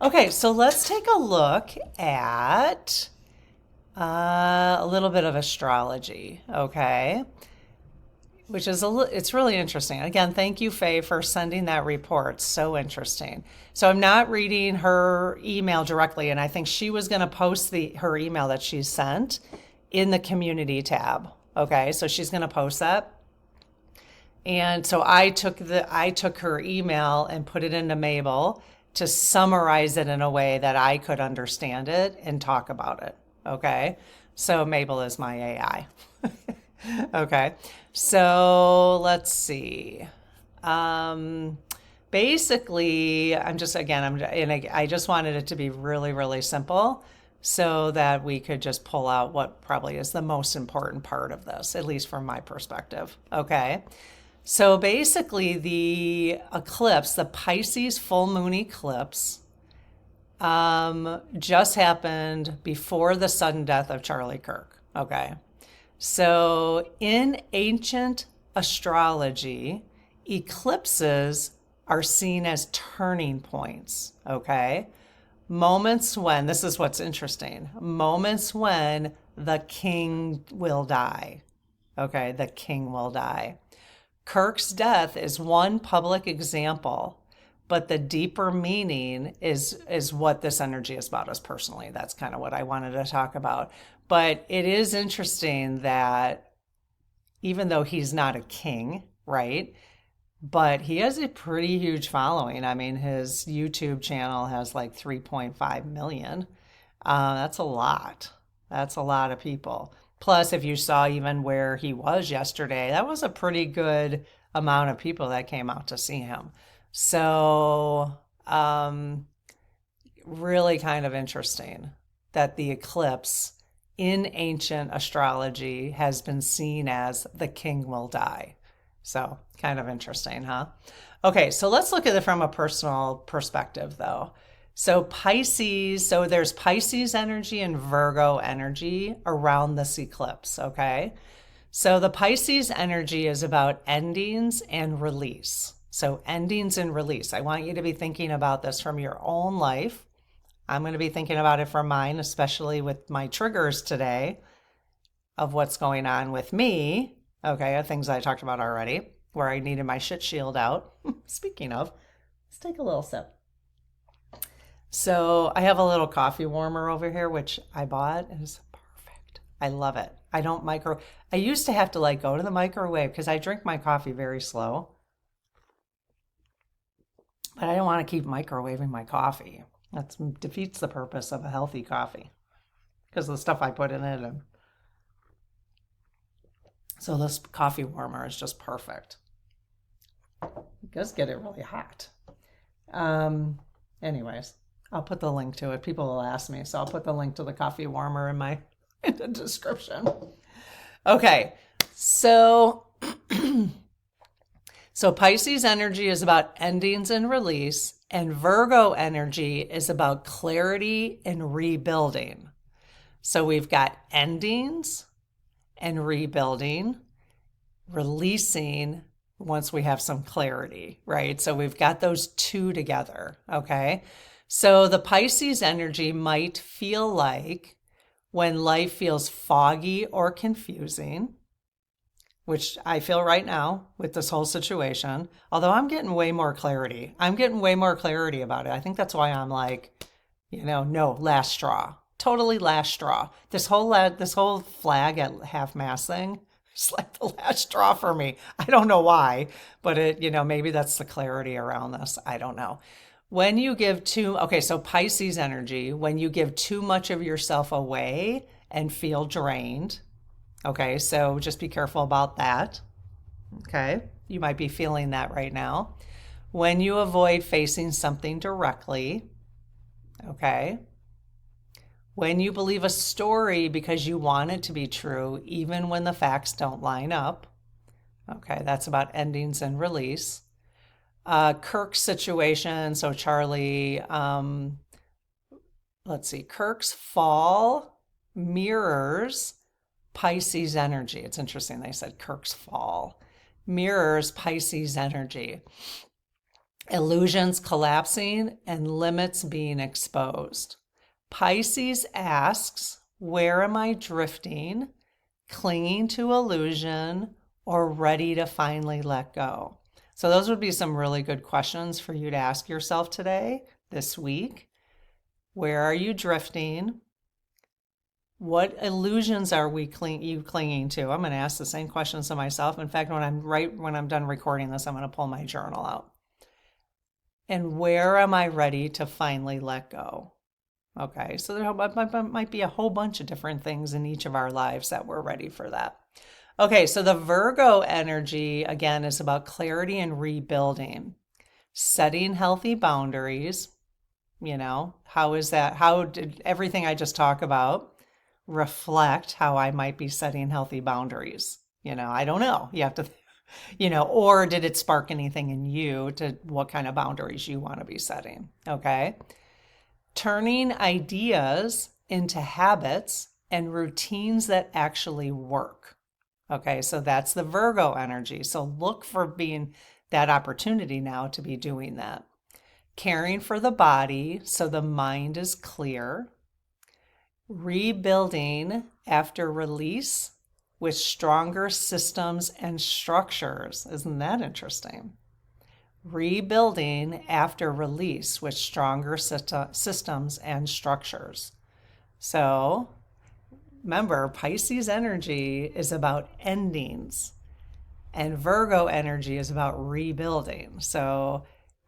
Okay, so let's take a look at a little bit of astrology, okay? Which is it's really interesting. Again, thank you, Faye, for sending that report. So interesting. So I'm not reading her email directly, and I think she was going to post her email that she sent in the community tab. Okay, so she's going to post that. And so I took her email and put it into Mabel to summarize it in a way that I could understand it and talk about it. Okay. So Mabel is my AI. Okay. So let's see. Um, Basically, I just wanted it to be really, really simple so that we could just pull out what probably is the most important part of this, at least from my perspective. Okay. So basically, the eclipse, the Pisces full moon eclipse, just happened before the sudden death of Charlie Kirk. Okay. So in ancient astrology, eclipses are seen as turning points. Okay. Moments when, this is what's interesting, moments when the king will die. Okay. The king will die. Kirk's death is one public example, but the deeper meaning is what this energy is about us personally. That's kind of what I wanted to talk about. But it is interesting that even though he's not a king, right? But he has a pretty huge following. I mean, his YouTube channel has like 3.5 million. That's a lot. That's a lot of people. Plus, if you saw even where he was yesterday, that was a pretty good amount of people that came out to see him. So, really kind of interesting that the eclipse in ancient astrology has been seen as the king will die. So, kind of interesting, huh? Okay, so let's look at it from a personal perspective, though. So Pisces, so there's Pisces energy and Virgo energy around this eclipse, okay? So the Pisces energy is about endings and release. So endings and release. I want you to be thinking about this from your own life. I'm going to be thinking about it from mine, especially with my triggers today of what's going on with me. Okay, things I talked about already, where I needed my shit shield out. Speaking of, let's take a little sip. So I have a little coffee warmer over here, which I bought. It is perfect. I love it. I used to have to like go to the microwave because I drink my coffee very slow. But I don't want to keep microwaving my coffee. That defeats the purpose of a healthy coffee because of the stuff I put in it. And so this coffee warmer is just perfect. It does get it really hot. Anyways. I'll put the link to it. People will ask me, so I'll put the link to the coffee warmer in the description. Okay, so Pisces energy is about endings and release, and Virgo energy is about clarity and rebuilding. So we've got endings and rebuilding, releasing once we have some clarity, right? So we've got those two together, okay? So the Pisces energy might feel like when life feels foggy or confusing, which I feel right now with this whole situation, although I'm getting way more clarity. I'm getting way more clarity about it. I think that's why I'm like, no, last straw. Totally last straw. This whole flag at half mast thing, it's like the last straw for me. I don't know why, but maybe that's the clarity around this. I don't know. When you give so Pisces energy, when you give too much of yourself away and feel drained, okay, so just be careful about that, okay? You might be feeling that right now. When you avoid facing something directly, okay? When you believe a story because you want it to be true, even when the facts don't line up, okay, that's about endings and release. Kirk's situation, so Charlie, let's see, Kirk's fall mirrors Pisces energy. It's interesting they said Kirk's fall mirrors Pisces energy. illusions collapsing, and limits being exposed. Pisces asks, where am I drifting, clinging to illusion, or ready to finally let go? So those would be some really good questions for you to ask yourself today, this week. Where are you drifting? What illusions are you clinging to? I'm going to ask the same questions to myself. In fact, when I'm done recording this, I'm going to pull my journal out. And where am I ready to finally let go? Okay, so there might be a whole bunch of different things in each of our lives that we're ready for that. Okay, so the Virgo energy, again, is about clarity and rebuilding, setting healthy boundaries. How is that? How did everything I just talked about reflect how I might be setting healthy boundaries? I don't know. You have to, or did it spark anything in you to what kind of boundaries you want to be setting? Okay. Turning ideas into habits and routines that actually work. Okay, so that's the Virgo energy. So look for being that opportunity now to be doing that. Caring for the body so the mind is clear. Rebuilding after release with stronger systems and structures. Isn't that interesting? Rebuilding after release with stronger systems and structures. So remember, Pisces energy is about endings, and Virgo energy is about rebuilding. So,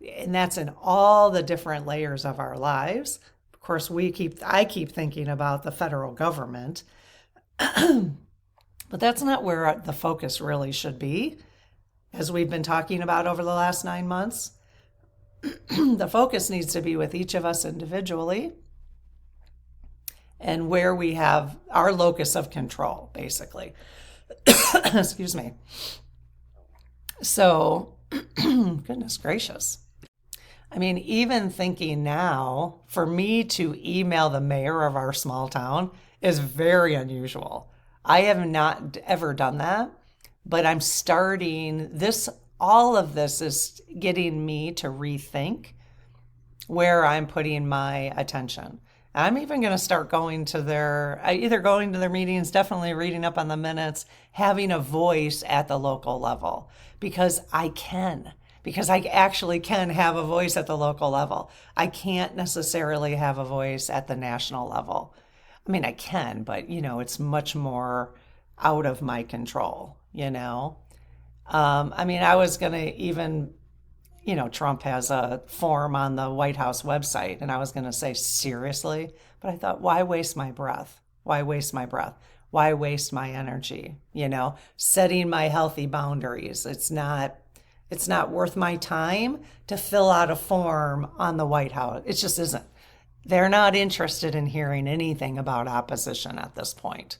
and that's in all the different layers of our lives. Of course, I keep thinking about the federal government, but that's not where the focus really should be. As we've been talking about over the last 9 months, the focus needs to be with each of us individually and where we have our locus of control, basically. Excuse me. So, goodness gracious. I mean, even thinking now, for me to email the mayor of our small town is very unusual. I have not ever done that. But I'm starting this, all of this is getting me to rethink where I'm putting my attention. I'm even going to start either going to their meetings, definitely reading up on the minutes, having a voice at the local level because I actually can have a voice at the local level. I can't necessarily have a voice at the national level. I mean, I can, but it's much more out of my control. I was going to even, Trump has a form on the White House website, and I was going to say, seriously? But I thought, why waste my breath? Why waste my breath? Why waste my energy? Setting my healthy boundaries. It's not worth my time to fill out a form on the White House. It just isn't. They're not interested in hearing anything about opposition at this point.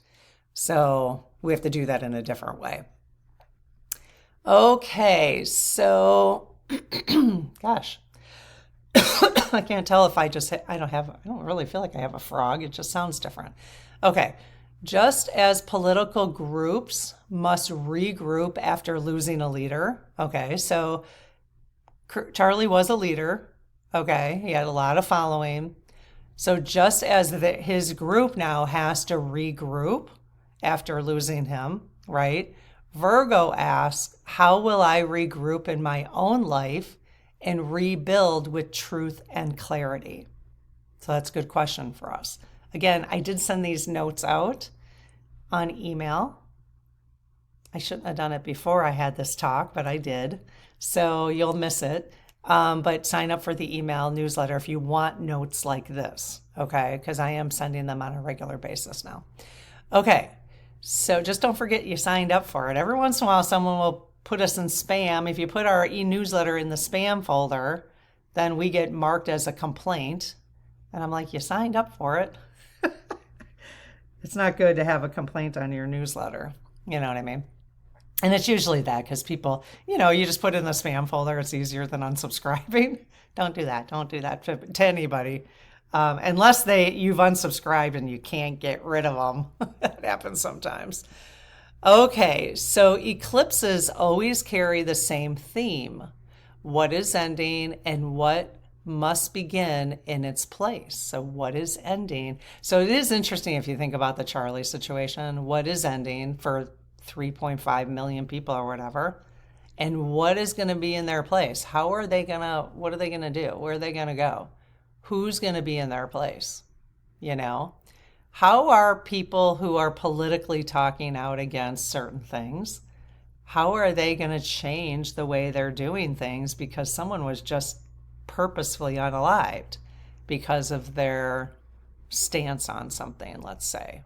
So we have to do that in a different way. Okay, so, gosh, I can't tell if I don't really feel like I have a frog. It just sounds different. Okay, just as political groups must regroup after losing a leader. Okay, so Charlie was a leader. Okay, he had a lot of following. So just as his group now has to regroup after losing him, right? Virgo asks, how will I regroup in my own life and rebuild with truth and clarity? So that's a good question for us. Again, I did send these notes out on email. I shouldn't have done it before I had this talk, but I did. So you'll miss it. But sign up for the email newsletter if you want notes like this, okay? Because I am sending them on a regular basis now. Okay. So just don't forget you signed up for it. Every once in a while, someone will put us in spam. If you put our e-newsletter in the spam folder, then we get marked as a complaint. And I'm like, you signed up for it. It's not good to have a complaint on your newsletter. You know what I mean? And it's usually that because people, you just put it in the spam folder. It's easier than unsubscribing. Don't do that. Don't do that to anybody. Unless you've unsubscribed and you can't get rid of them. That happens sometimes. Okay, so eclipses always carry the same theme. what is ending and what must begin in its place. So what is ending? So it is interesting if you think about the Charlie situation. What is ending for 3.5 million people or whatever? And what is going to be in their place? How are they going to, what are they going to do? Where are they going to go? Who's going to be in their place? You know? How are people who are politically talking out against certain things, how are they going to change the way they're doing things because someone was just purposefully unalived because of their stance on something, let's say?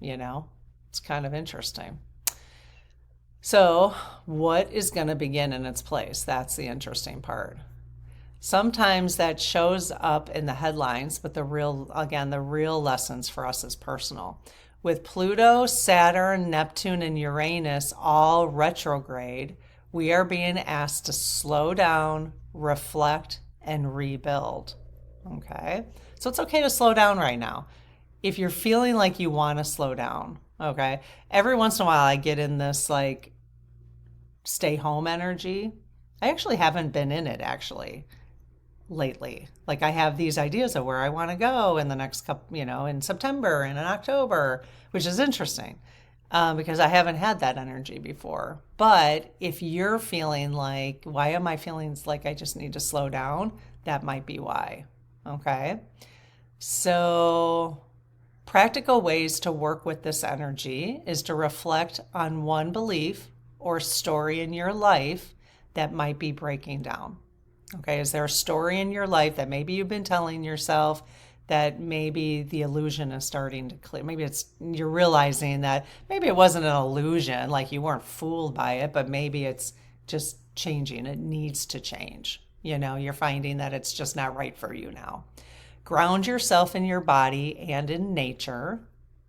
You know, it's kind of interesting. So, what is going to begin in its place? That's the interesting part. Sometimes that shows up in the headlines, but the real lessons for us is personal. With Pluto, Saturn, Neptune, and Uranus all retrograde, we are being asked to slow down, reflect, and rebuild. Okay? So it's okay to slow down right now. If you're feeling like you want to slow down, okay? Every once in a while I get in this like stay home energy. I actually haven't been in it actually lately. Like I have these ideas of where I want to go in the next couple, in September and in October, which is interesting because I haven't had that energy before. But if you're feeling like, why am I feeling like I just need to slow down? That might be why. Okay. So practical ways to work with this energy is to reflect on one belief or story in your life that might be breaking down. Okay, is there a story in your life that maybe you've been telling yourself that maybe the illusion is starting to clear? Maybe you're realizing that maybe it wasn't an illusion, like you weren't fooled by it, but maybe it's just changing. It needs to change. You're finding that it's just not right for you now. Ground yourself in your body and in nature,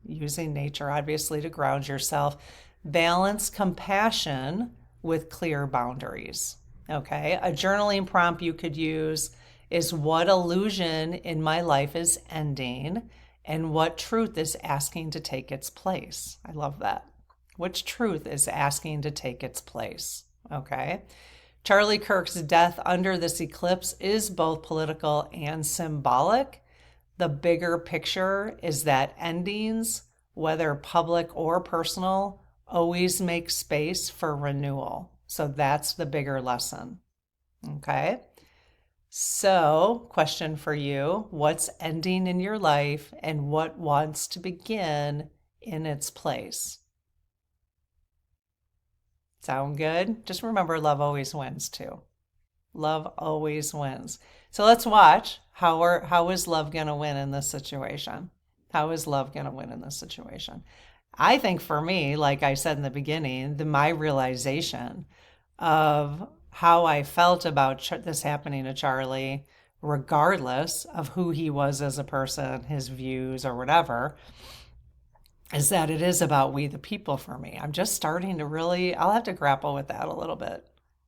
using nature obviously to ground yourself. Balance compassion with clear boundaries. Okay, a journaling prompt you could use is what illusion in my life is ending and what truth is asking to take its place. I love that. Which truth is asking to take its place? Okay. Charlie Kirk's death under this eclipse is both political and symbolic. The bigger picture is that endings, whether public or personal, always make space for renewal. So that's the bigger lesson. Okay. So, question for you, what's ending in your life and what wants to begin in its place? Sound good? Just remember, love always wins too. Love always wins. So let's watch how is love going to win in this situation? How is love going to win in this situation? I think for me, like I said in the beginning, my realization of how I felt about this happening to Charlie, regardless of who he was as a person, his views or whatever, is that it is about we the people for me. I'm just starting to really, I'll have to grapple with that a little bit.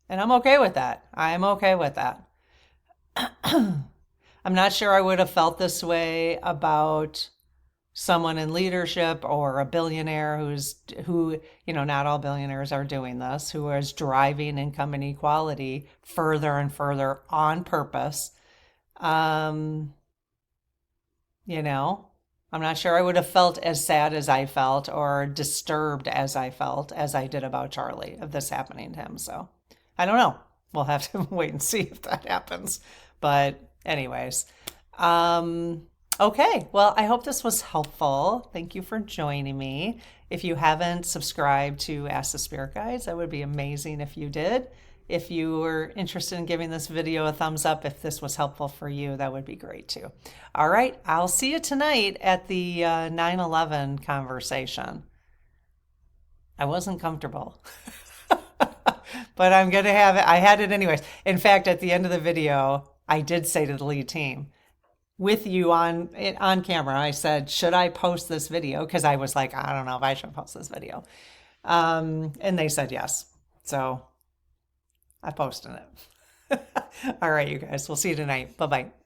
And I'm okay with that. I'm okay with that. I'm not sure I would have felt this way about someone in leadership or a billionaire who, not all billionaires are doing this, who is driving income inequality further and further on purpose. I'm not sure I would have felt as sad as I felt or disturbed as I felt as I did about Charlie of this happening to him. So I don't know. We'll have to wait and see if that happens. But anyways, okay, well, I hope this was helpful. Thank you for joining me. If you haven't subscribed to Ask the Spirit Guides, that would be amazing if you did. If you were interested in giving this video a thumbs up, if this was helpful for you, that would be great too. All right, I'll see you tonight at the 9/11 conversation. I wasn't comfortable, but I'm going to have it. I had it anyways. In fact, at the end of the video, I did say to the lead team, with you on camera, I said, should I post this video? Because I was like, I don't know if I should post this video. And they said yes. So I posted it. All right, you guys, we'll see you tonight. Bye-bye.